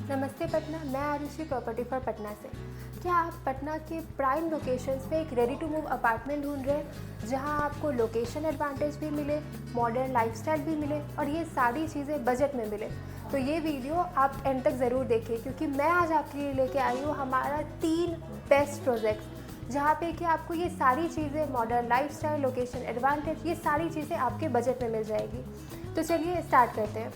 नमस्ते पटना, मैं Arushi property for Patna से। क्या आप पटना के प्राइम लोकेशंस पे एक रेडी टू मूव अपार्टमेंट ढूंढ रहे हैं जहां आपको लोकेशन एडवांटेज भी मिले, मॉडर्न लाइफस्टाइल भी मिले और ये सारी चीज़ें बजट में मिले? तो ये वीडियो आप एंड तक ज़रूर देखिए, क्योंकि मैं आज आपके लिए लेके आई हूँ हमारा 3 बेस्ट प्रोजेक्ट्स जहाँ पे कि आपको ये सारी चीज़ें, मॉडर्न लाइफस्टाइल, लोकेशन एडवांटेज, ये सारी चीज़ें आपके बजट में मिल जाएगी। तो चलिए स्टार्ट करते हैं।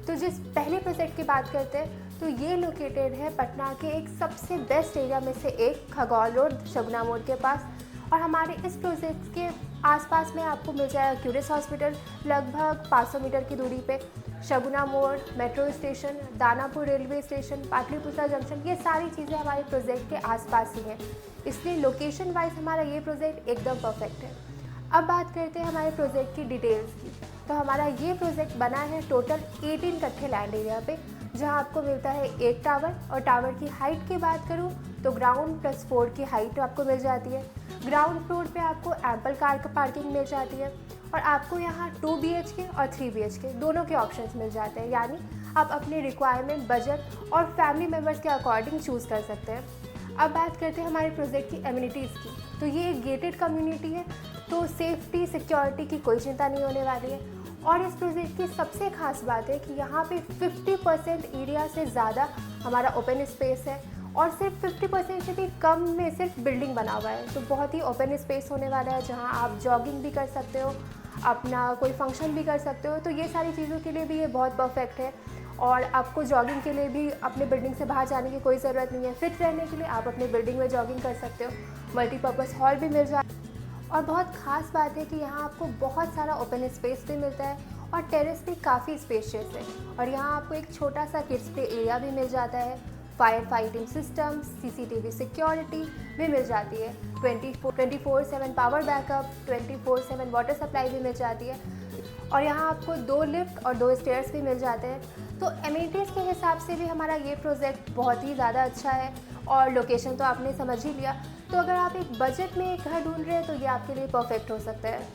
तो जिस पहले प्रोजेक्ट की बात करते हैं, तो ये लोकेटेड है पटना के एक सबसे बेस्ट एरिया में से एक, खगौल रोड, शगुना मोड़ के पास। और हमारे इस प्रोजेक्ट के आसपास में आपको मिल जाएगा क्यूरियस हॉस्पिटल लगभग 500 मीटर की दूरी पे, शगुना मोड़, metro station, Danapur railway station, Patliputra junction, ये सारी चीज़ें हमारे प्रोजेक्ट के आसपास ही हैं। इसलिए लोकेशन वाइज हमारा ये प्रोजेक्ट एकदम परफेक्ट है। अब बात करते हैं हमारे प्रोजेक्ट की डिटेल्स की। तो हमारा ये प्रोजेक्ट बना है टोटल 18 कट्ठे लैंड एरिया पे, जहां आपको मिलता है एक टावर। और टावर की हाइट की बात करूं तो ग्राउंड प्लस 4 की हाइट आपको मिल जाती है। ग्राउंड फ्लोर पे आपको एम्पल कार पार्किंग मिल जाती है और आपको यहाँ 2 BHK और 3 BHK दोनों के ऑप्शंस मिल जाते हैं। यानी आप अपने रिक्वायरमेंट, बजट और फैमिली मेम्बर्स के अकॉर्डिंग चूज़ कर सकते हैं। अब बात करते हैं हमारे प्रोजेक्ट की एमिनिटीज़ की। तो ये एक गेटेड कम्युनिटी है, तो सेफ्टी सिक्योरिटी की कोई चिंता नहीं होने वाली है। और इस प्रोजेक्ट की सबसे खास बात है कि यहाँ पे 50% एरिया से ज़्यादा हमारा ओपन स्पेस है और सिर्फ 50% से भी कम में सिर्फ बिल्डिंग बना हुआ है। तो बहुत ही ओपन स्पेस होने वाला है, जहाँ आप जॉगिंग भी कर सकते हो, अपना कोई फंक्शन भी कर सकते हो। तो ये सारी चीज़ों के लिए भी ये बहुत परफेक्ट है। और आपको जॉगिंग के लिए भी अपने बिल्डिंग से बाहर जाने की कोई ज़रूरत नहीं है। फिट रहने के लिए आप अपने बिल्डिंग में जॉगिंग कर सकते हो। मल्टीपर्पज़ हॉल भी मिल जाए। और बहुत ख़ास बात है कि यहाँ आपको बहुत सारा ओपन स्पेस भी मिलता है और टेरेस भी काफ़ी स्पेशियस है। और यहाँ आपको एक छोटा सा किड्स प्ले एरिया भी मिल जाता है। Fire fighting system, CCTV security भी मिल जाती है। 24/7 पावर बैकअप, 24/7 वाटर सप्लाई भी मिल जाती है। और यहाँ आपको 2 लिफ्ट और 2 स्टेयर्स भी मिल जाते हैं। तो एमिनिटीज़ के हिसाब से भी हमारा ये प्रोजेक्ट बहुत ही ज़्यादा अच्छा है। और लोकेशन तो आपने समझ ही लिया। तो अगर आप एक बजट में एक घर ढूंढ रहे हैं तो ये आपके लिए परफेक्ट हो सकता है।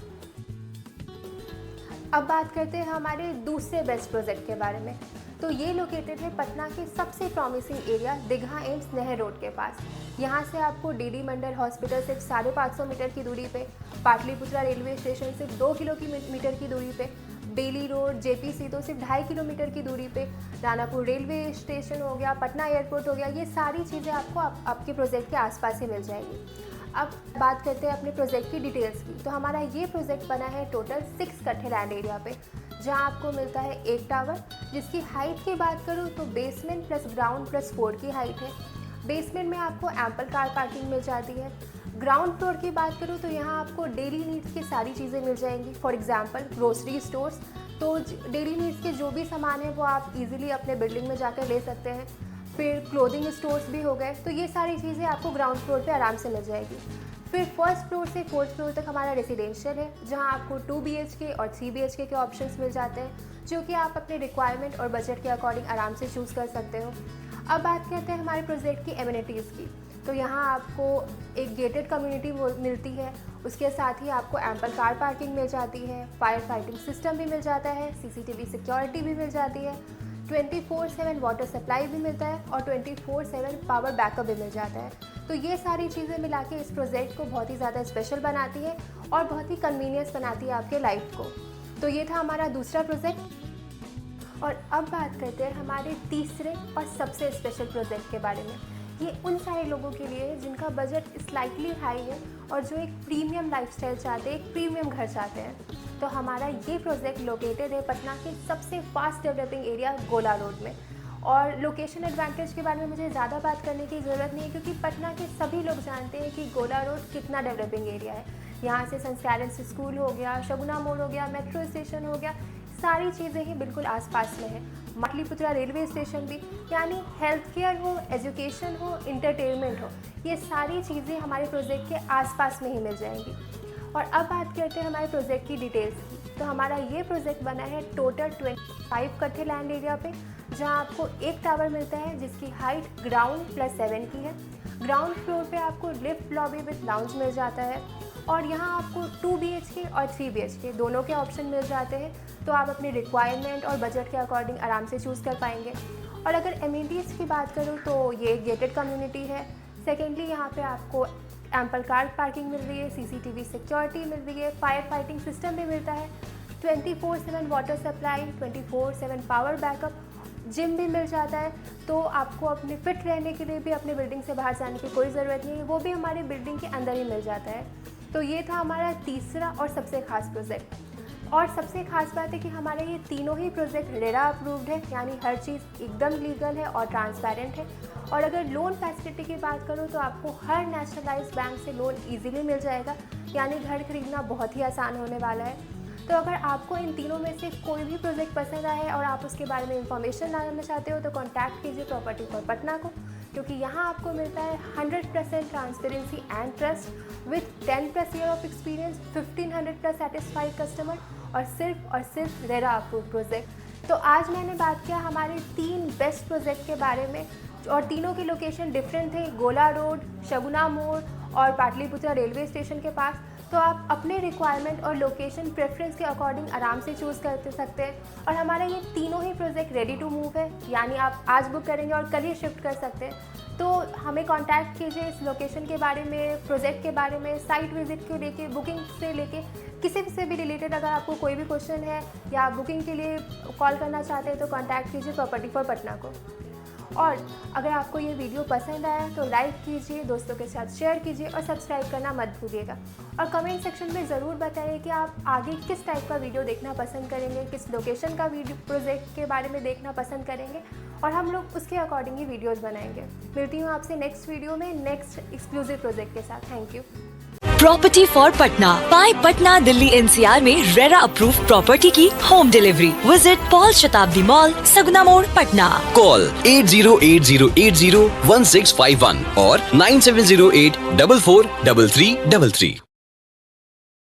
अब बात करते हैं हमारे दूसरे बेस्ट प्रोजेक्ट के बारे में। तो ये लोकेटेड है पटना के सबसे प्रॉमिसिंग एरिया, दीघा एम्स नहर रोड के पास। यहाँ से आपको DD मंडल हॉस्पिटल सिर्फ 550 मीटर की दूरी पे, पाटलिपुत्रा रेलवे स्टेशन सिर्फ 2 किलोमीटर की दूरी पे, बेली रोड, JPC तो सिर्फ 2.5 किलोमीटर की दूरी पे, दानापुर रेलवे स्टेशन हो गया, पटना एयरपोर्ट हो गया, ये सारी चीज़ें आपको आपके प्रोजेक्ट के आसपास ही मिल जाएगी। अब बात करते हैं अपने प्रोजेक्ट की डिटेल्स की। तो हमारा ये प्रोजेक्ट बना है टोटल 6 कट्ठे लैंड एरिया पे, जहां आपको मिलता है एक टावर, जिसकी हाइट की बात करूं तो बेसमेंट प्लस ग्राउंड प्लस 4 की हाइट है। बेसमेंट में आपको एम्पल कार पार्किंग मिल जाती है। ग्राउंड फ्लोर की बात करूं तो यहाँ आपको डेली नीड्स की सारी चीज़ें मिल जाएंगी। फॉर एग्जांपल ग्रोसरी स्टोर्स, तो डेली नीड्स के जो भी सामान है वो आप इजीली अपने बिल्डिंग में जाकर ले सकते हैं। फिर क्लोथिंग स्टोर्स भी हो गए। तो ये सारी चीज़ें आपको ग्राउंड फ्लोर पे आराम से मिल जाएगी। फिर फर्स्ट फ्लोर से 4th फ्लोर तक हमारा रेसिडेंशियल है, जहां आपको 2 BHK और 3 BHK के ऑप्शंस मिल जाते हैं, जो कि आप अपने रिक्वायरमेंट और बजट के अकॉर्डिंग आराम से चूज़ कर सकते हो। अब बात करते हैं हमारे प्रोजेक्ट की एमिनिटीज़ की। तो यहाँ आपको एक गेटेड कम्युनिटी मिलती है, उसके साथ ही आपको एम्पल कार पार्किंग मिल जाती है, फायर फाइटिंग सिस्टम भी मिल जाता है, CCTV सिक्योरिटी भी मिल जाती है, 24/7 वाटर सप्लाई भी मिलता है और 24/7 पावर बैकअप भी मिल जाता है। तो ये सारी चीज़ें मिला के इस प्रोजेक्ट को बहुत ही ज़्यादा स्पेशल बनाती है और बहुत ही कन्वीनियंस बनाती है आपके लाइफ को। तो ये था हमारा दूसरा प्रोजेक्ट। और अब बात करते हैं हमारे तीसरे और सबसे स्पेशल प्रोजेक्ट के बारे में। ये उन सारे लोगों के लिए है जिनका बजट स्लाइटली हाई है और जो एक प्रीमियम लाइफस्टाइल चाहते हैं, एक प्रीमियम घर चाहते हैं। तो हमारा ये प्रोजेक्ट लोकेटेड है पटना के सबसे फास्ट डेवलपिंग एरिया, गोला रोड में। और लोकेशन एडवांटेज के बारे में मुझे ज़्यादा बात करने की ज़रूरत नहीं है, क्योंकि पटना के सभी लोग जानते हैं कि गोला रोड कितना डेवलपिंग एरिया है। यहाँ से संस्कारंस स्कूल हो गया, शगुना मोड़ हो गया, मेट्रो स्टेशन हो गया, सारी चीज़ें ही बिल्कुल आसपास में है। पाटलिपुत्रा रेलवे स्टेशन भी, यानी हेल्थ केयर हो, एजुकेशन हो, इंटरटेनमेंट हो, ये सारी चीज़ें हमारे प्रोजेक्ट के आसपास में ही मिल जाएंगी। और अब बात करते हैं हमारे प्रोजेक्ट की डिटेल्स की। तो हमारा ये प्रोजेक्ट बना है टोटल 25 कट्ठे लैंड एरिया पे, जहां आपको एक टावर मिलता है जिसकी हाइट ग्राउंड प्लस 7 की है। ग्राउंड फ्लोर पे आपको लिफ्ट, लॉबी विद लाउंज मिल जाता है और यहाँ आपको 2 BHK और 3 BHK दोनों के ऑप्शन मिल जाते हैं। तो आप अपने रिक्वायरमेंट और बजट के अकॉर्डिंग आराम से चूज़ कर पाएंगे। और अगर एमिनिटीज़ की बात करूँ तो ये गेटेड कम्युनिटी है। सेकेंडली यहाँ पे आपको एम्पल कार पार्किंग मिल रही है, CCTV सिक्योरिटी मिल रही है, फायर फाइटिंग सिस्टम भी मिलता है, 24/7 water supply, 24/7 power backup, gym भी मिल जाता है। तो आपको अपने फिट रहने के लिए भी अपने बिल्डिंग से बाहर जाने की कोई ज़रूरत नहीं है, वो भी हमारे बिल्डिंग के अंदर ही मिल जाता है। तो ये था हमारा तीसरा और सबसे खास प्रोजेक्ट। और सबसे खास बात है कि हमारे ये तीनों ही प्रोजेक्ट रेरा अप्रूव्ड है, यानी हर चीज़ एकदम लीगल है और ट्रांसपेरेंट है। और अगर लोन फैसिलिटी की बात करूँ तो आपको हर नेशनलाइज्ड बैंक से लोन इजीली मिल जाएगा, यानी घर खरीदना बहुत ही आसान होने वाला है। तो अगर आपको इन तीनों में से कोई भी प्रोजेक्ट पसंद आए और आप उसके बारे में इंफॉर्मेशन जानना चाहते हो तो कांटेक्ट कीजिए प्रॉपर्टी फॉर पटना को, क्योंकि यहाँ आपको मिलता है 100% transparency and trust with 10+ year of experience, 1500+ satisfied customer और सिर्फ रेरा अप्रूव प्रोजेक्ट। तो आज मैंने बात किया हमारे 3 बेस्ट प्रोजेक्ट के बारे में और तीनों की लोकेशन डिफरेंट थे, गोला रोड, शगुना मोड़ और पाटलिपुत्रा रेलवे स्टेशन के पास। तो आप अपने रिक्वायरमेंट और लोकेशन प्रेफरेंस के अकॉर्डिंग आराम से चूज़ कर सकते हैं। और हमारा ये तीनों ही प्रोजेक्ट रेडी टू मूव है, यानी आप आज बुक करेंगे और कल ही शिफ्ट कर सकते हैं। तो हमें कांटेक्ट कीजिए इस लोकेशन के बारे में, प्रोजेक्ट के बारे में, साइट विजिट को लेके, बुकिंग से लेके किसी से भी रिलेटेड अगर आपको कोई भी क्वेश्चन है या आप बुकिंग के लिए कॉल करना चाहते हैं तो कांटेक्ट कीजिए प्रॉपर्टी फॉर पटना को। और अगर आपको ये वीडियो पसंद आया तो लाइक कीजिए, दोस्तों के साथ शेयर कीजिए और सब्सक्राइब करना मत भूलिएगा। और कमेंट सेक्शन में ज़रूर बताइए कि आप आगे किस टाइप का वीडियो देखना पसंद करेंगे, किस लोकेशन का वीडियो प्रोजेक्ट के बारे में देखना पसंद करेंगे, और हम लोग उसके अकॉर्डिंग ही वीडियोज़ बनाएंगे। मिलती हूँ आपसे नेक्स्ट वीडियो में नेक्स्ट एक्सक्लूसिव प्रोजेक्ट के साथ। Thank you. Property for Patna by Patna Delhi NCR में रेरा अप्रूव प्रॉपर्टी की home delivery. Visit Pal Shatabdi mall, Saguna मोड़, पटना। कॉल 8080801651 और 9708443333।